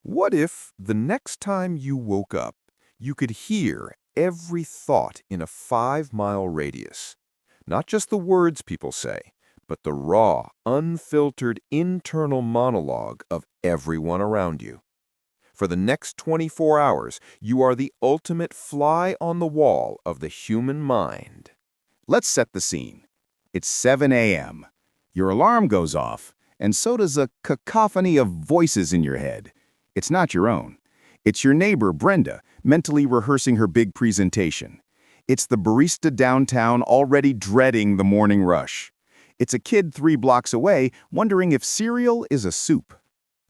What if the next time you woke up, you could hear every thought in a 5-mile radius? Not just the words people say, but the raw, unfiltered internal monologue of everyone around you. For the next 24 hours, you are the ultimate fly on the wall of the human mind. Let's set the scene. It's 7 a.m. Your alarm goes off, and so does a cacophony of voices in your head. It's not your own. It's your neighbor, Brenda, mentally rehearsing her big presentation. It's the barista downtown already dreading the morning rush. It's a kid 3 blocks away wondering if cereal is a soup.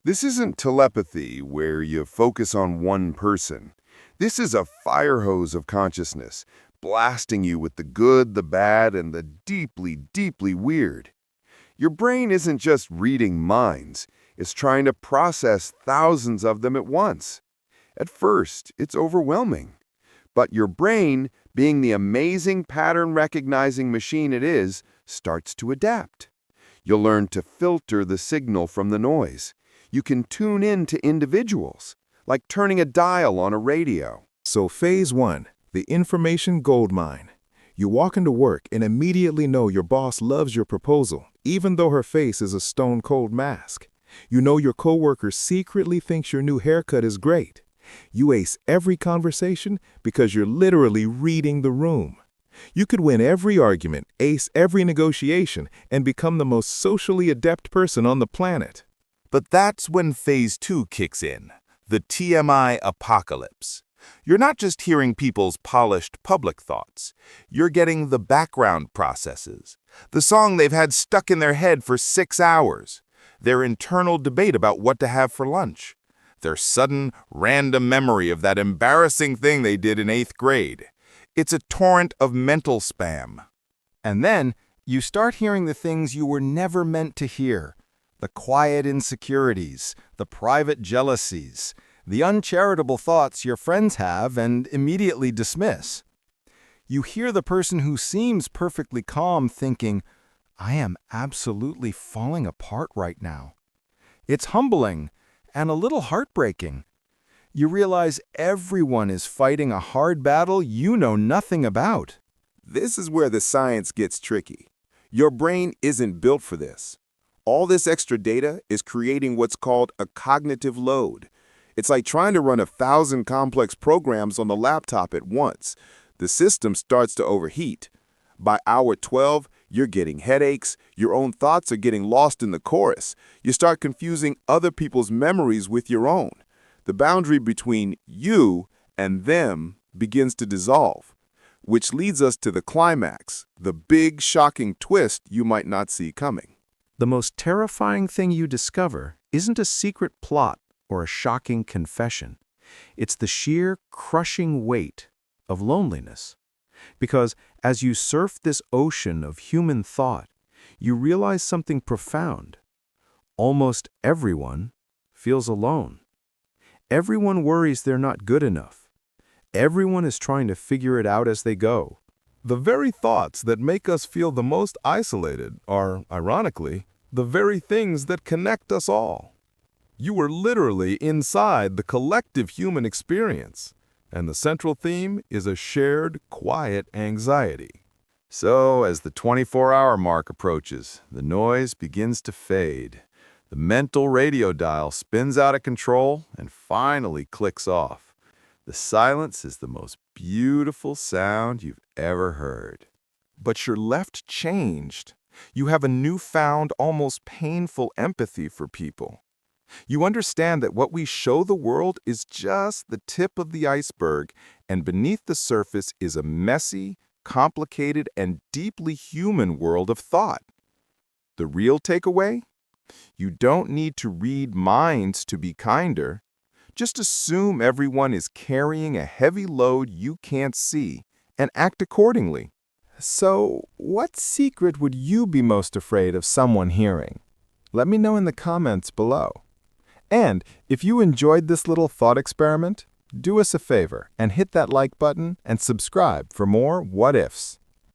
This isn't telepathy where you focus on one person. This is a fire hose of consciousness, blasting you with the good, the bad, and the deeply, deeply weird. Your brain isn't just reading minds, it's trying to process thousands of them at once. At first, it's overwhelming. But your brain, being the amazing pattern-recognizing machine it is, starts to adapt. You'll learn to filter the signal from the noise. You can tune in to individuals, like turning a dial on a radio. So phase 1, the information goldmine. You walk into work and immediately know your boss loves your proposal, even though her face is a stone-cold mask. You know your coworker secretly thinks your new haircut is great. You ace every conversation because you're literally reading the room. You could win every argument, ace every negotiation, and become the most socially adept person on the planet. But that's when phase 2 kicks in, the TMI apocalypse. You're not just hearing people's polished public thoughts. You're getting the background processes, the song they've had stuck in their head for 6 hours, their internal debate about what to have for lunch, their sudden, random memory of that embarrassing thing they did in 8th grade. It's a torrent of mental spam. And then you start hearing the things you were never meant to hear. The quiet insecurities, the private jealousies, the uncharitable thoughts your friends have and immediately dismiss. You hear the person who seems perfectly calm thinking, I am absolutely falling apart right now. It's humbling and a little heartbreaking. You realize everyone is fighting a hard battle you know nothing about. This is where the science gets tricky. Your brain isn't built for this. All this extra data is creating what's called a cognitive load. It's like trying to run 1,000 complex programs on the laptop at once. The system starts to overheat. By hour 12, you're getting headaches, your own thoughts are getting lost in the chorus. You start confusing other people's memories with your own. The boundary between you and them begins to dissolve, which leads us to the climax, the big, shocking twist you might not see coming. The most terrifying thing you discover isn't a secret plot or a shocking confession. It's the sheer, crushing weight of loneliness. Because as you surf this ocean of human thought, you realize something profound. Almost everyone feels alone. Everyone worries they're not good enough. Everyone is trying to figure it out as they go. The very thoughts that make us feel the most isolated are, ironically, the very things that connect us all. You are literally inside the collective human experience, and the central theme is a shared, quiet anxiety. So, as the 24-hour mark approaches, the noise begins to fade. The mental radio dial spins out of control and finally clicks off. The silence is the most beautiful sound you've ever heard. But you're left changed. You have a newfound, almost painful empathy for people. You understand that what we show the world is just the tip of the iceberg, and beneath the surface is a messy, complicated, and deeply human world of thought. The real takeaway? You don't need to read minds to be kinder. Just assume everyone is carrying a heavy load you can't see, and act accordingly. So, what secret would you be most afraid of someone hearing? Let me know in the comments below. And if you enjoyed this little thought experiment, do us a favor and hit that like button and subscribe for more what ifs.